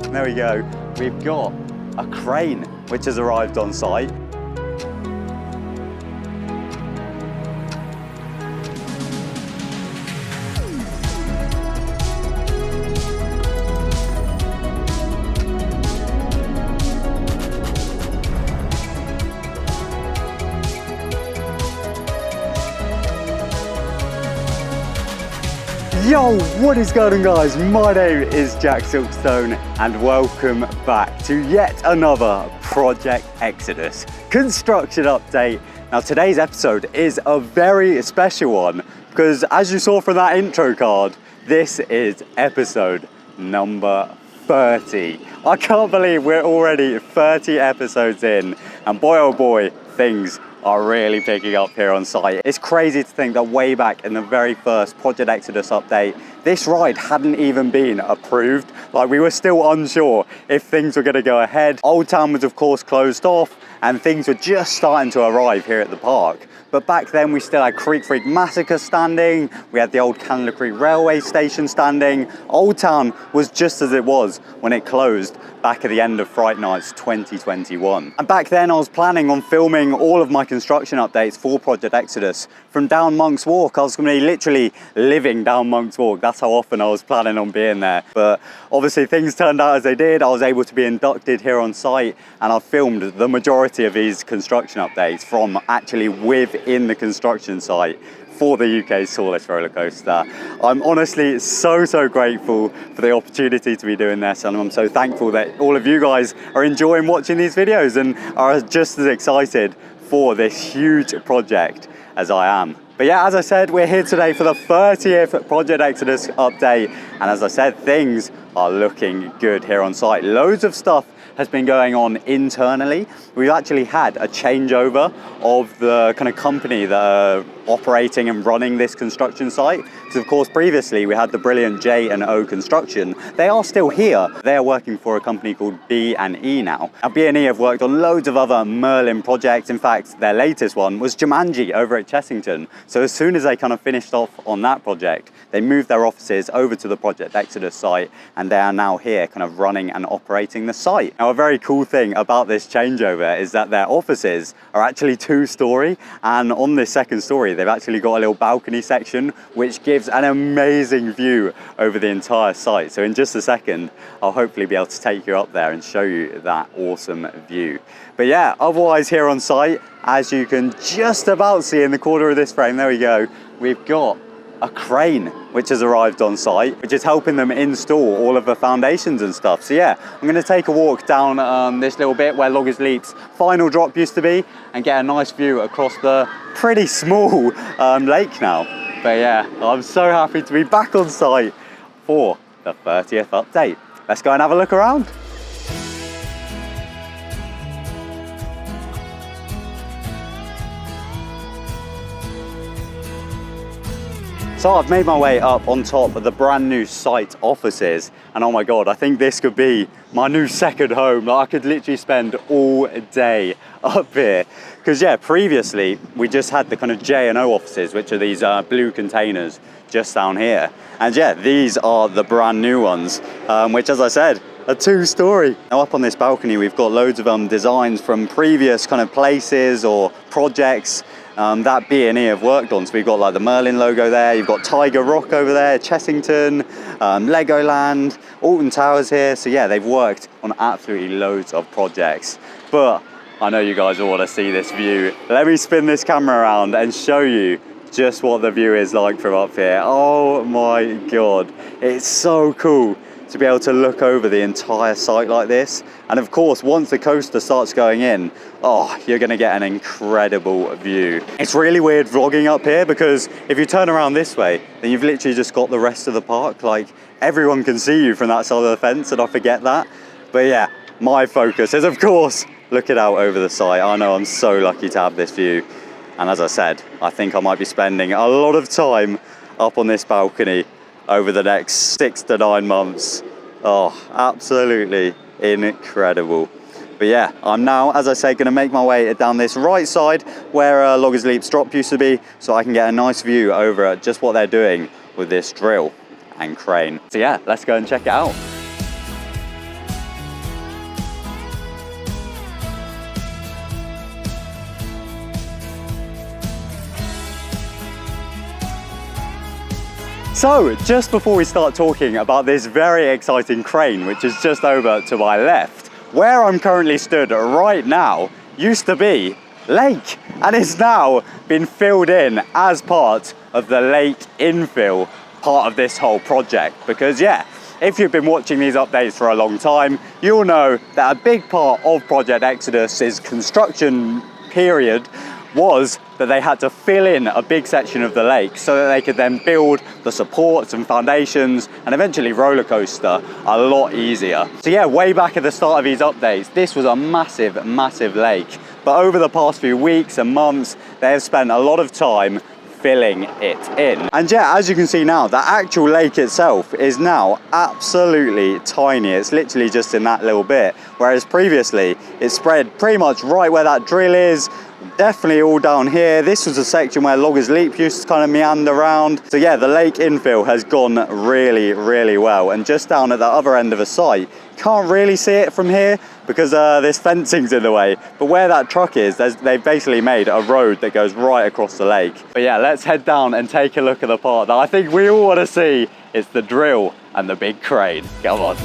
And there we go. We've got a crane which has arrived on site. Yo, what is going on guys? My name is TheJackSilkstone and welcome back to yet another Project Exodus construction update. Now today's episode is a very special one because as you saw from that intro card, this is episode number 30. I can't believe we're already 30 episodes in, and boy oh boy, things are really picking up here on site. It's crazy to think that way back in the very first Project Exodus update, this ride hadn't even been approved. Like, we were still unsure if things were going to go ahead. Old Town was of course closed off and things were just starting to arrive here at the park. But back then we still had Creek Freak Massacre standing, we had the old Canada Creek railway station standing. Old Town was just as it was when it closed back at the end of Fright Nights 2021. And back then I was planning on filming all of my construction updates for Project Exodus from down Monk's Walk. I was going to be literally living down Monk's Walk. That's how often I was planning on being there. But obviously things turned out as they did. I was able to be inducted here on site and I filmed the majority of these construction updates from actually within the construction site for the UK's tallest roller coaster. I'm honestly so grateful for the opportunity to be doing this, and I'm so thankful that all of you guys are enjoying watching these videos and are just as excited for this huge project as I am. But yeah, as I said, we're here today for the 30th Project Exodus update, and as I said, things are looking good here on site. Loads of stuff has been going on internally. We've actually had a changeover of the kind of company that are operating and running this construction site. So of course previously we had the brilliant J&O Construction. They are still here. They are working for a company called B&E now. Now B&E have worked on loads of other Merlin projects. In fact, their latest one was Jumanji over at Chessington. So as soon as they kind of finished off on that project, they moved their offices over to the Project Exodus site, and they are now here kind of running and operating the site. Now a very cool thing about this changeover is that their offices are actually 2-story, and on this second story they've actually got a little balcony section which gives an amazing view over the entire site. So in just a second I'll hopefully be able to take you up there and show you that awesome view. But yeah, otherwise here on site, as you can just about see in the corner of this frame, there we go, we've got a crane which has arrived on site, which is helping them install all of the foundations and stuff. So yeah, I'm going to take a walk down this little bit where Loggers Leap's final drop used to be and get a nice view across the pretty small lake now. But yeah, I'm so happy to be back on site for the 30th update. Let's go and have a look around. So I've made my way up on top of the brand new site offices, and oh my god, I think this could be my new second home. Like, I could literally spend all day up here. Because yeah, previously we just had the kind of J&O offices, which are these blue containers just down here. And yeah, these are the brand new ones, which as I said, a 2-story. Now up on this balcony we've got loads of designs from previous kind of places or projects that B&E have worked on. So we've got like the Merlin logo there, you've got Tiger Rock over there, Chessington, Legoland, Alton Towers here. So yeah, they've worked on absolutely loads of projects. But I know you guys all want to see this view. Let me spin this camera around and show you just what the view is like from up here. Oh my god, it's so cool to be able to look over the entire site like this. And of course, once the coaster starts going in, oh, you're gonna get an incredible view. It's really weird vlogging up here because if you turn around this way, then you've literally just got the rest of the park. Like, everyone can see you from that side of the fence, and I forget that. But yeah, my focus is of course looking out over the site. I know I'm so lucky to have this view. And as I said, I think I might be spending a lot of time up on this balcony over the next 6 to 9 months. Oh, absolutely incredible. But yeah, I'm now, as I say, going to make my way down this right side where Loggers Leap's drop used to be, so I can get a nice view over at just what they're doing with this drill and crane. So yeah, let's go and check it out. So, just before we start talking about this very exciting crane, which is just over to my left, where I'm currently stood right now used to be lake, and it's now been filled in as part of the lake infill part of this whole project. Because yeah, if you've been watching these updates for a long time, you'll know that a big part of Project Exodus's construction period was that they had to fill in a big section of the lake so that they could then build the supports and foundations and eventually roller coaster a lot easier. So yeah, way back at the start of these updates, this was a massive, massive lake. But over the past few weeks and months, they have spent a lot of time filling it in. And yeah, as you can see now, the actual lake itself is now absolutely tiny. It's literally just in that little bit, whereas previously it spread pretty much right where that drill is, definitely all down here. This was a section where Loggers Leap used to kind of meander around. So yeah, the lake infill has gone really, really well. And just down at the other end of the site, can't really see it from here because this fencing's in the way. But where that truck is, they've basically made a road that goes right across the lake. But yeah, let's head down and take a look at the part that I think we all want to see. It's the drill and the big crane. Come on.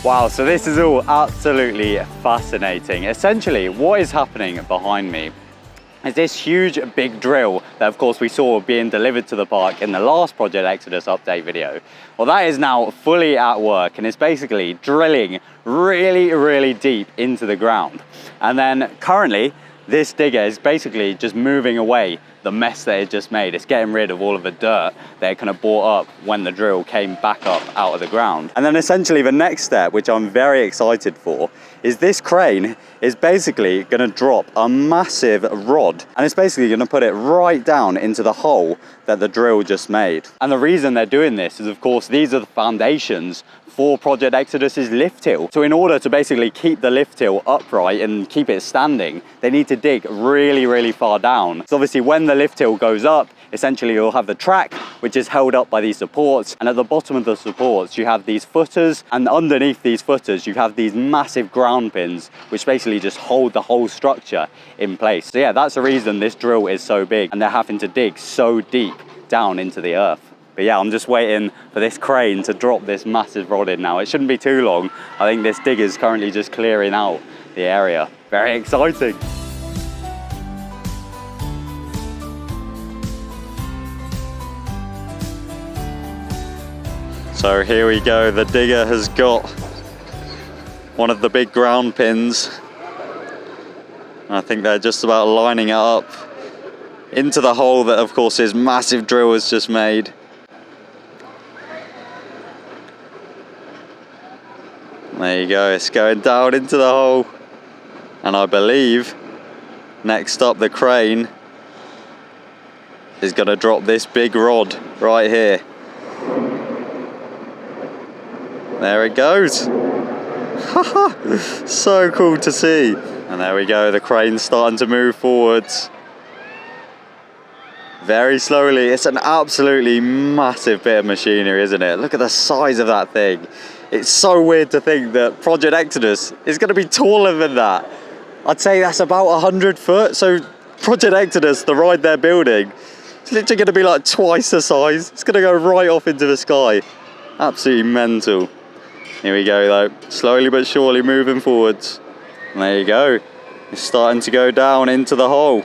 Wow, so this is all absolutely fascinating. Essentially, what is happening behind me is this huge big drill that of course we saw being delivered to the park in the last Project Exodus update video. Well, that is now fully at work and it's basically drilling really, really deep into the ground. And then currently, this digger is basically just moving away the mess that it just made. It's getting rid of all of the dirt that it kind of brought up when the drill came back up out of the ground. And then essentially the next step, which I'm very excited for, is this crane is basically going to drop a massive rod and it's basically going to put it right down into the hole that the drill just made. And the reason they're doing this is, of course, these are the foundations for Project Exodus's lift hill. So in order to basically keep the lift hill upright and keep it standing, they need to dig really, really far down. So obviously when the lift hill goes up, essentially you'll have the track, which is held up by these supports. And at the bottom of the supports, you have these footers. And underneath these footers, you have these massive ground pins, which basically just hold the whole structure in place. So yeah, that's the reason this drill is so big and they're having to dig so deep down into the earth. But yeah, I'm just waiting for this crane to drop this massive rod in now. It shouldn't be too long. I think this digger's currently just clearing out the area. Very exciting. So here we go. The digger has got one of the big ground pins. I think they're just about lining it up into the hole that, of course, this massive drill has just made. There you go, it's going down into the hole. And I believe next up the crane is going to drop this big rod right here. There it goes. So cool to see. And there we go, the crane's starting to move forwards. Very slowly. It's an absolutely massive bit of machinery, isn't it? Look at the size of that thing. It's so weird to think that Project Exodus is going to be taller than that. I'd say that's about 100 foot. So Project Exodus, the ride they're building, it's literally going to be like twice the size. It's going to go right off into the sky. Absolutely mental. Here we go though, slowly but surely moving forwards. And there you go. It's starting to go down into the hole.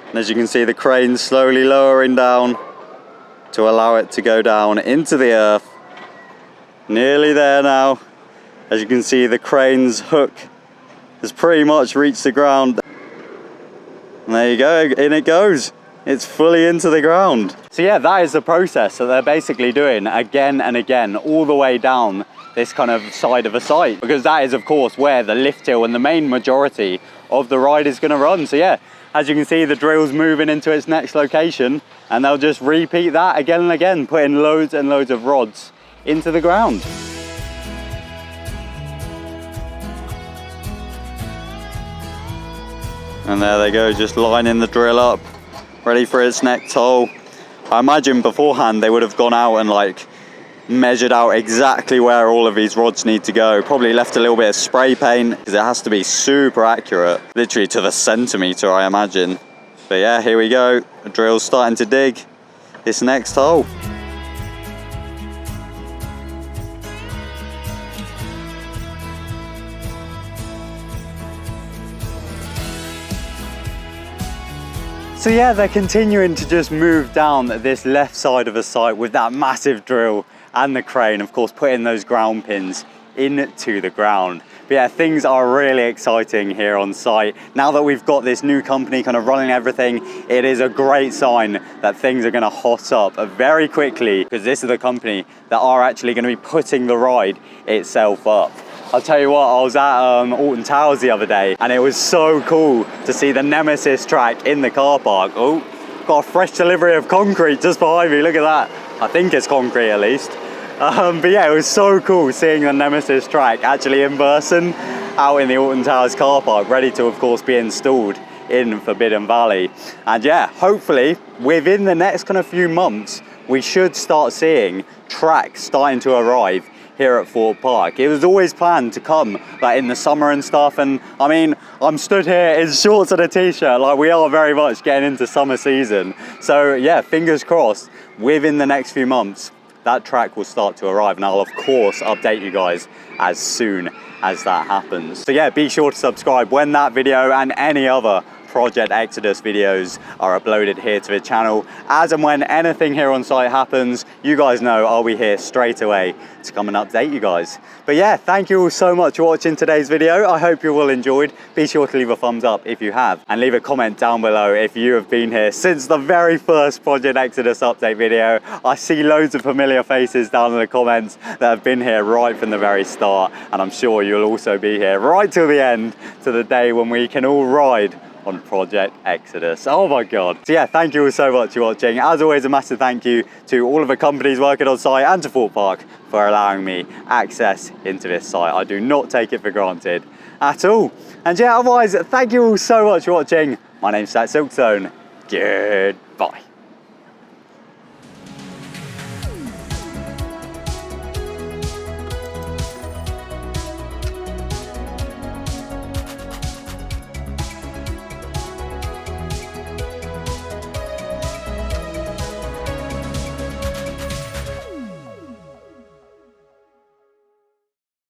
And as you can see, the crane's slowly lowering down to allow it to go down into the earth. Nearly there now. As you can see, the crane's hook has pretty much reached the ground. And there you go, in it goes. It's fully into the ground. So yeah, that is the process that they're basically doing again and again, all the way down this kind of side of a site. Because that is, of course, where the lift hill and the main majority of the ride is gonna run. So yeah, as you can see, the drill's moving into its next location and they'll just repeat that again and again, putting loads and loads of rods into the ground. And there they go, just lining the drill up, ready for its next hole. I imagine beforehand they would have gone out and like measured out exactly where all of these rods need to go. Probably left a little bit of spray paint because it has to be super accurate, literally to the centimetre, I imagine. But yeah, here we go. The drill's starting to dig this next hole. So yeah, they're continuing to just move down this left side of the site with that massive drill and the crane, of course, putting those ground pins into the ground. But yeah, things are really exciting here on site. Now that we've got this new company kind of running everything, it is a great sign that things are gonna hot up very quickly, because this is the company that are actually gonna be putting the ride itself up. I'll tell you what, I was at Alton Towers the other day, and it was so cool to see the Nemesis track in the car park. Oh, got a fresh delivery of concrete just behind me, look at that. I think it's concrete at least. But yeah, it was so cool seeing the Nemesis track actually in person out in the Alton Towers car park, ready to, of course, be installed in Forbidden Valley. And yeah, hopefully within the next kind of few months, we should start seeing tracks starting to arrive here at Thorpe Park. It was always planned to come like in the summer and stuff, and I mean, I'm stood here in shorts and a t-shirt, like we are very much getting into summer season. So yeah, fingers crossed, within the next few months, that track will start to arrive, and I'll of course update you guys as soon as that happens. So yeah, be sure to subscribe when that video and any other Project Exodus videos are uploaded here to the channel. As and when anything here on site happens, you guys know I'll be here straight away to come and update you guys. But yeah, thank you all so much for watching today's video. I hope you all enjoyed. Be sure to leave a thumbs up if you have, and leave a comment down below if you have been here since the very first Project Exodus update video. I see loads of familiar faces down in the comments that have been here right from the very start, and I'm sure you'll also be here right till the end, to the day when we can all ride on Project Exodus. Oh my God. So yeah, thank you all so much for watching. As always, a massive thank you to all of the companies working on site and to Thorpe Park for allowing me access into this site. I do not take it for granted at all. And yeah, otherwise, thank you all so much for watching. My name's TheJackSilkstone. Goodbye.